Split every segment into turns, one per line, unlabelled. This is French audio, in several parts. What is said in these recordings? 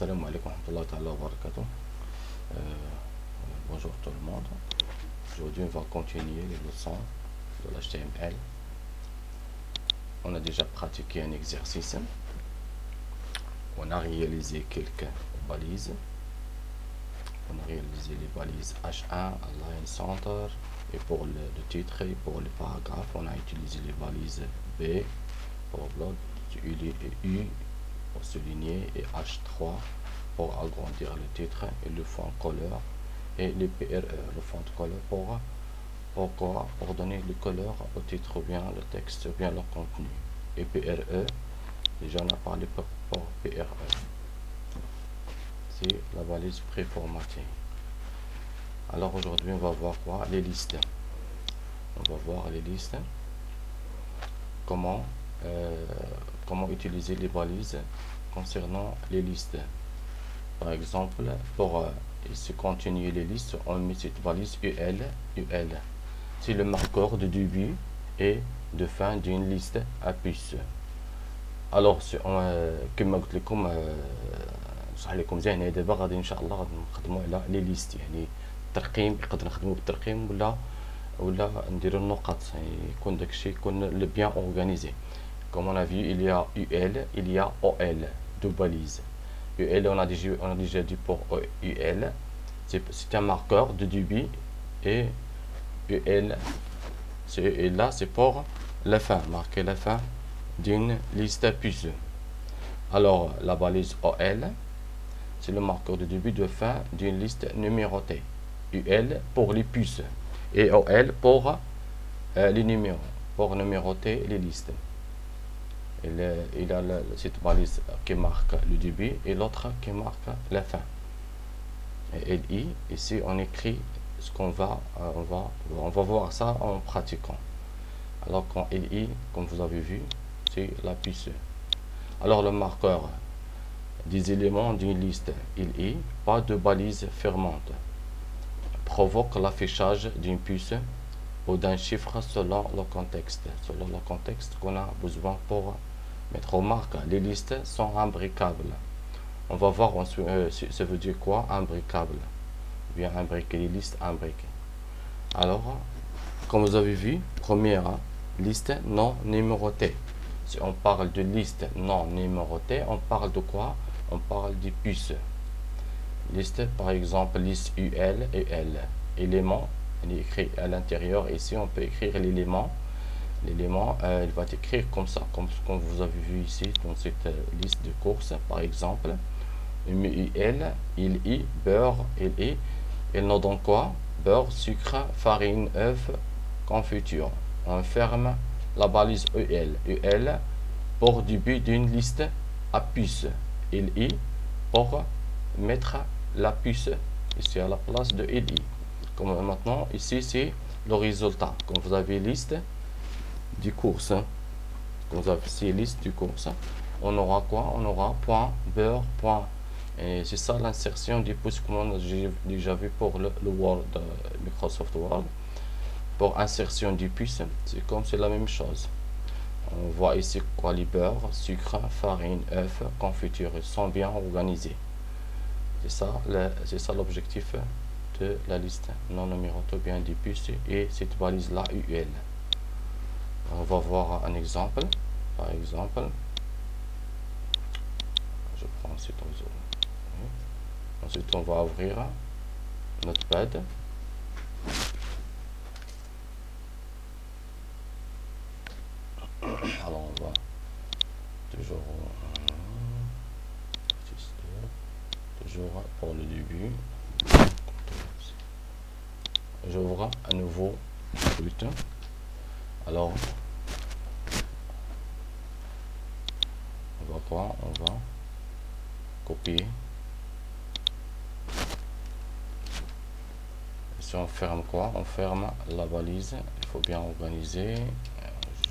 Salam alaikum wa rahmatullahi wa barakatuh. Bonjour tout le monde. Aujourd'hui, on va continuer les leçons de l'HTML. On a déjà pratiqué un exercice. On a réalisé quelques balises. On a réalisé les balises H1, Align Center, et pour le titre et pour le paragraphe, on a utilisé les balises B pour bloc, U pour souligner et H3 pour agrandir le titre et le fond couleur et le PRE, le fond de couleur pour donner le couleur au titre ou bien le texte ou bien le contenu. Et PRE, déjà on a parlé pour PRE, c'est la balise préformatée. Alors aujourd'hui on va voir quoi? Les listes. On va voir les listes, comment utiliser les balises concernant les listes. Par exemple, pour se continuer les listes, on met cette balise UL. C'est le marqueur de début et de fin d'une liste à puce. Alors كما قلت لكم نشرح لكم زين دابا غادي ان شاء الله غادي نخدموا على لي ليست، يعني الترقيم يقدر نخدموا بالترقيم ولا نديروا النقط، يكون داكشي يكون le bien organisé. Comme on a vu, il y a UL, il y a OL, deux balises. UL, on a déjà dit pour UL, c'est un marqueur de début, et UL, là c'est pour la fin, marquer la fin d'une liste à puce. Alors la balise OL, c'est le marqueur de début de fin d'une liste numérotée. UL pour les puces et OL pour les numéros, pour numéroter les listes. Il a cette balise qui marque le début et l'autre qui marque la fin. Et LI, ici on écrit ce qu'on va, on va voir ça en pratiquant. Alors quand LI, comme vous avez vu, c'est la puce. Alors le marqueur des éléments d'une liste LI, pas de balise fermante, provoque l'affichage d'une puce ou d'un chiffre selon le contexte qu'on a besoin pour mettre aux marques. Les listes sont imbriquables. On va voir ensuite ça veut dire quoi imbricable, bien imbriquer, les listes imbriquées. Alors comme vous avez vu, première liste non numérotée. Si on parle de liste non numérotée, on parle de quoi? On parle des puces. Liste par exemple, liste UL et L. Élément, il est écrit à l'intérieur. Ici on peut écrire l'élément. L'élément, il va écrire comme ça, comme vous avez vu ici dans cette liste de courses. Par exemple, UL, I, beurre, LI. Il nous donne quoi? Beurre, sucre, farine, œuf, confiture. On ferme la balise UL pour début d'une liste à puce. LI pour mettre la puce ici à la place de LI. Comme maintenant, ici c'est le résultat. Comme vous avez liste du course, comme vous avez ici liste du course, on aura quoi? On aura point, beurre, point. Et c'est ça l'insertion du pouce, comme j'ai déjà vu pour le Word, Microsoft Word. Pour insertion du puce, c'est comme c'est la même chose. On voit ici quoi? Les beurre, sucre, farine, œuf, confiture, ils sont bien organisés. C'est ça l'objectif de la liste non numérotée bien des puces et cette balise là UL. On va voir un exemple. Par exemple, je prends cet réseau. Ensuite on va ouvrir Notepad. Alors on va toujours pour le début, j'ouvre un nouveau bulletin. Alors on va quoi? On va copier. Si on ferme quoi? On ferme la balise. Il faut bien organiser,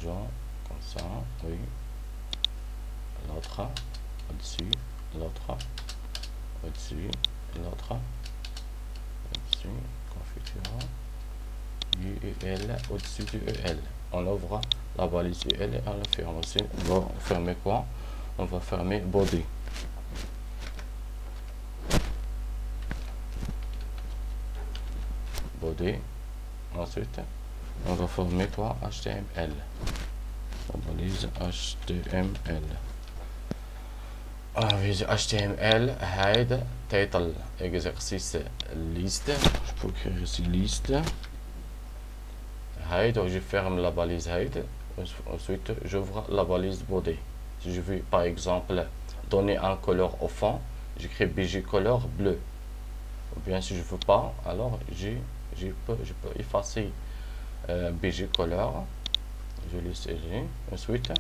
genre comme ça, oui. L'autre au-dessus, l'autre au-dessus, l'autre au-dessus, confiture, UL au-dessus du EL. On ouvre la balise UL et on la ferme aussi. On va fermer quoi? On va fermer body. body. Ensuite, on va former quoi? HTML. La balise HTML. Avec HTML, head, title, exercice, liste. Je peux écrire ici liste. Head, je ferme la balise head. Ensuite, j'ouvre la balise body. Si je veux, par exemple, donner un couleur au fond, j'écris BG color bleu. Ou bien si je veux pas, alors je peux effacer BG color. Je laisse ici. Ensuite,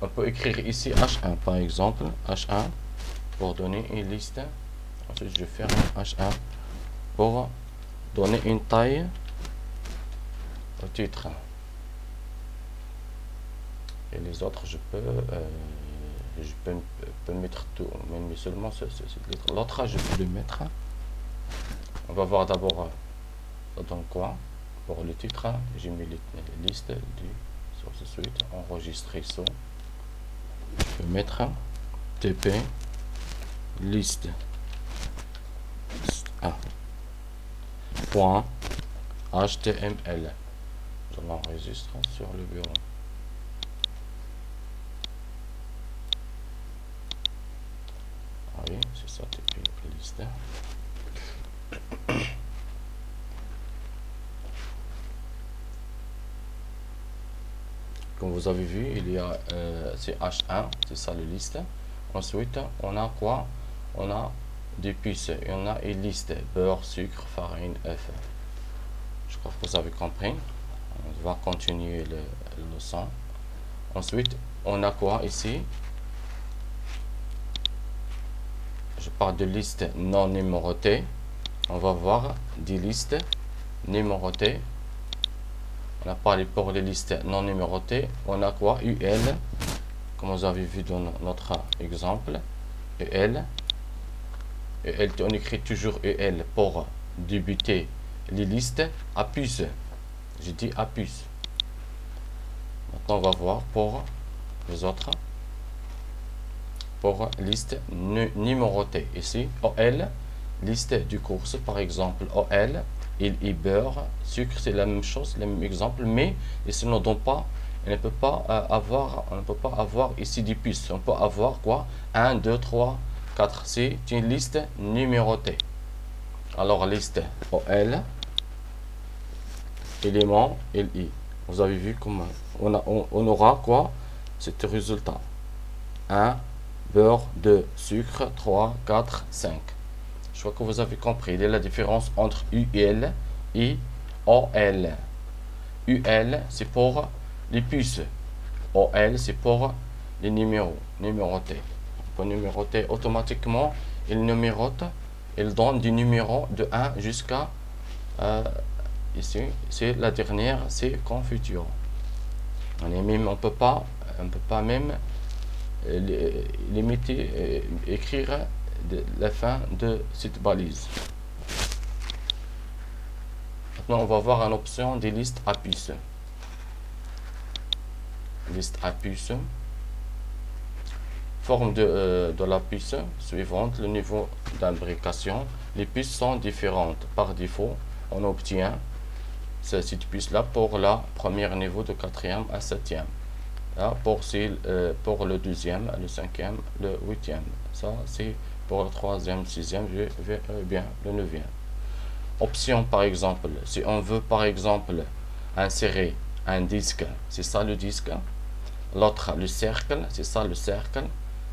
on peut écrire ici H1 par exemple, H1 pour donner une liste. Ensuite, je ferme H1 pour donner une taille au titre. Et les autres, je peux mettre tout, mais seulement l'autre, je peux le mettre. On va voir d'abord ça donne quoi. Pour le titre, j'ai mis les listes sur ce suite, enregistrer ça. Je peux mettre TP liste point HTML. Je l'enregistre sur le bureau. Ah oui, c'est ça, TP liste. Comme vous avez vu, il y a c'est H1, c'est ça le liste. Ensuite, on a quoi? On a des puces. Et on a une liste beurre, sucre, farine, œuf. Je crois que vous avez compris. On va continuer le leçon. Ensuite, on a quoi ici? Je parle de liste non numérotée. On va voir des listes numérotées. On a parlé pour les listes non numérotées. On a quoi? UL, comme vous avez vu dans notre exemple. UL. UL, on écrit toujours UL pour débuter les listes à puce. J'ai dit à puce. Maintenant, on va voir pour les autres. Pour liste numérotée. Ici, OL, liste du course, par exemple, OL. Il beurre, sucre, c'est la même chose, le même exemple, mais ici on ne peut pas avoir ici des puces. On peut avoir quoi? 1, 2, 3, 4. C'est une liste numérotée. Alors liste OL, élément LI. Vous avez vu comment on aura quoi? C'est le résultat. 1, beurre, 2, sucre, 3, 4, 5. Je crois que vous avez compris. Il y a la différence entre UL et OL. UL, c'est pour les puces. OL, c'est pour les numéros, numérotés. Pour numéroter automatiquement, il numérote, il donne des numéros de 1 jusqu'à ici, c'est la dernière, c'est confiture. On ne peut pas même limiter, écrire la fin de cette balise. Maintenant, on va voir une option des listes à puces. Liste à puces. Forme de la puce suivante, le niveau d'imbrication. Les puces sont différentes. Par défaut, on obtient cette puce-là pour la première niveau de 4e à 7e. Là, pour le 2e, le 5e, le 8e. Ça, c'est pour le 3e, 6e, je vais bien le 9e. Option par exemple, si on veut par exemple insérer un disque, c'est ça le disque. L'autre, le cercle, c'est ça le cercle.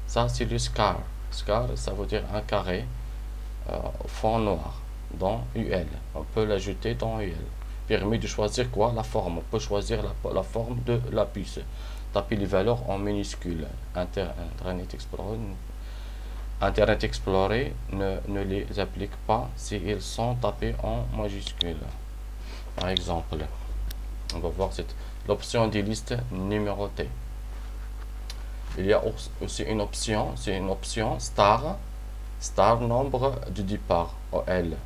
Ça, c'est le scar. Scar, ça veut dire un carré au fond noir dans UL. On peut l'ajouter dans UL. Permet de choisir quoi? La forme. On peut choisir la forme de la puce. Taper les valeurs en minuscules. Internet Explorer ne les applique pas si ils sont tapés en majuscules. Par exemple, on va voir l'option des listes numérotées. Il y a aussi une option, c'est une option star nombre de départ, OL.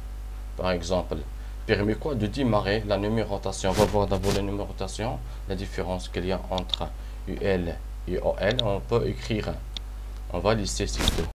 Par exemple, permet quoi? De démarrer la numérotation. On va voir d'abord la numérotation, la différence qu'il y a entre UL et OL. On peut écrire, on va lister ces deux.